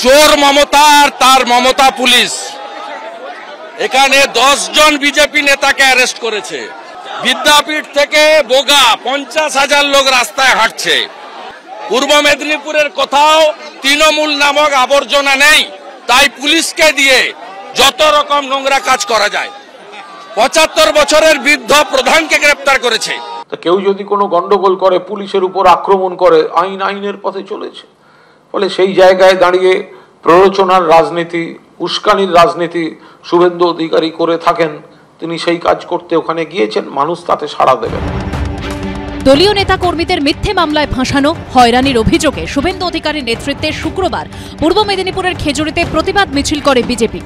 চোর মমতা আর তার মমতা পুলিশ এখানে 10 জন বিজেপি নেতাকে অ্যারেস্ট করেছে। বিদ্যাপীঠ থেকে বোগা 50,000 লোক রাস্তায় হাঁটছে। পূর্ব মেদিনীপুরের কোথাও তৃণমূল নামক আবর্জনা নেই, তাই পুলিশকে দিয়ে যত রকম নোংরা কাজ করা যায়। 75 বছরের বৃদ্ধ প্রধানকে গ্রেপ্তার করেছে। কেউ যদি কোনো গন্ডগোল করে, পুলিশের উপর আক্রমণ করে, আইনের পথে চলেছে। ফলে সেই জায়গায় দাঁড়িয়ে প্ররোচনার রাজনীতি, উস্কানির রাজনীতি শুভেন্দু অধিকারী করে থাকেন। তিনি সেই কাজ করতে ওখানে গিয়েছেন, মানুষ তাতে সাড়া দেবেন। দলীয় নেতা কর্মীদের মিথ্যে মামলায় ফাঁসানো, হয়রানির অভিযোগে শুভেন্দু অধিকারীর নেতৃত্বে শুক্রবার পূর্ব মেদিনীপুরের খেজুরিতে প্রতিবাদ মিছিল করে বিজেপি।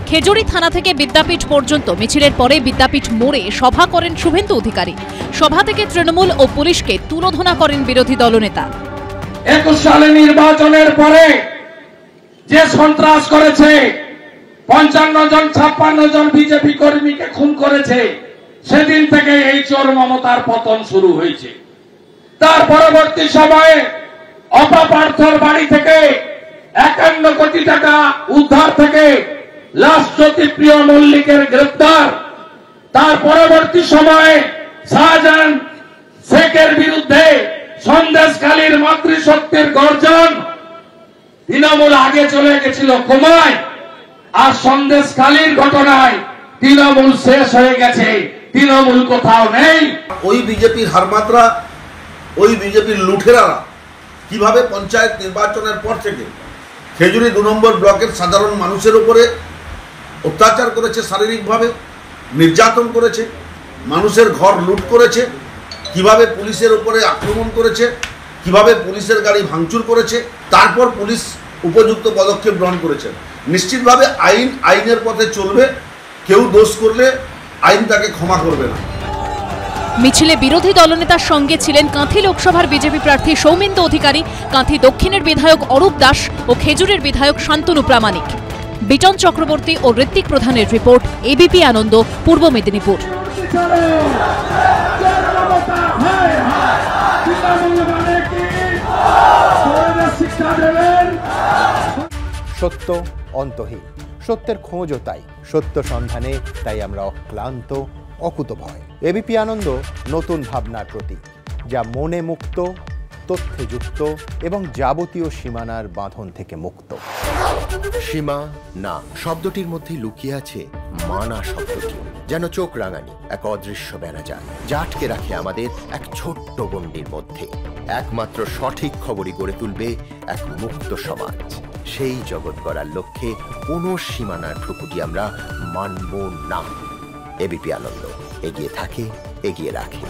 খেজুরি থানা থেকে বিদ্যাপীঠ পর্যন্ত মিছিলের পরে বিদ্যাপীঠ মোড়ে সভা করেন শুভেন্দু অধিকারী। সভা থেকে তৃণমূল ও পুলিশকে তুলোধনা করেন বিরোধী দলনেতা। 21 সালে নির্বাচনের পরে যে সন্ত্রাস করেছে, 55 জন 56 জন বিজেপি কর্মীকে খুন করেছে, সেদিন থেকে এই চোর মমতার পতন শুরু হয়েছে। তার পরবর্তী সময়ে অপপার্থর বাড়ি থেকে 51 কোটি টাকা উদ্ধার থেকে লাশ জ্যোতিপ্রিয় মল্লিকের গ্রেপ্তার। তার পরবর্তী সময়ে শাহজাহান শেখের বিরুদ্ধে সন্দেশখালীর মাতৃশক্তির গর্জন। তৃণমূল আগে চলে গেছিল কোমায়, আর সন্দেশখালীর ঘটনায় তৃণমূল শেষ হয়ে গেছে, তৃণমূল কোথাও নেই। ওই বিজেপির হারমাত্রা, ওই বিজেপির লুঠেরারা কিভাবে পঞ্চায়েত নির্বাচনের পর থেকে খেজুরি 2 নম্বর ব্লকের সাধারণ মানুষের উপরে অত্যাচার করেছে, শারীরিকভাবে নির্যাতন করেছে, মানুষের ঘর লুট করেছে, কিভাবে পুলিশের উপরে আক্রমণ করেছে, কিভাবে পুলিশের গাড়ি ভাঙচুর করেছে, তারপর পুলিশ উপযুক্ত পদক্ষেপ গ্রহণ করেছে। নিশ্চিতভাবে আইনের পথে চলবে। কেউ দোষ করলে আইন তাকে ক্ষমা করবে না। মিছিলে বিরোধী দলনেতার সঙ্গে ছিলেন কাঁথি লোকসভার বিজেপি প্রার্থী সৌমেন্দু অধিকারী, কাঁথি দক্ষিণের বিধায়ক অরূপ দাস ও খেজুরের বিধায়ক শান্তনু প্রামাণিক। বিটন চক্রবর্তী ও ঋত্বিক প্রধানের রিপোর্ট, এবিপি আনন্দ, পূর্ব মেদিনীপুর। সত্য অন্তহীন, সত্যের খোঁজও তাই, সত্য সন্ধানে তাই আমরা অক্লান্ত, অকুতভয়। এবিপি আনন্দ নতুন ভাবনার প্রতীক, যা মনে মুক্ত, তথ্যে যুক্ত এবং যাবতীয় সীমানার বাঁধন থেকে মুক্ত। সীমা না শব্দটির মধ্যে লুকিয়ে আছে মানা শব্দটি, যেন চোখ রাঙানি এক অদৃশ্য বেড়াজাল, যা আটকে রাখে আমাদের এক ছোট্ট গণ্ডির মধ্যে। একমাত্র সঠিক খবরই গড়ে তুলবে এক মুক্ত সমাজ। সেই জগৎ গড়ার লক্ষ্যে কোনো সীমানার ঠুকুটি আমরা মানব না। এবিপি আনন্দ এগিয়ে থাকে, এগিয়ে রাখে।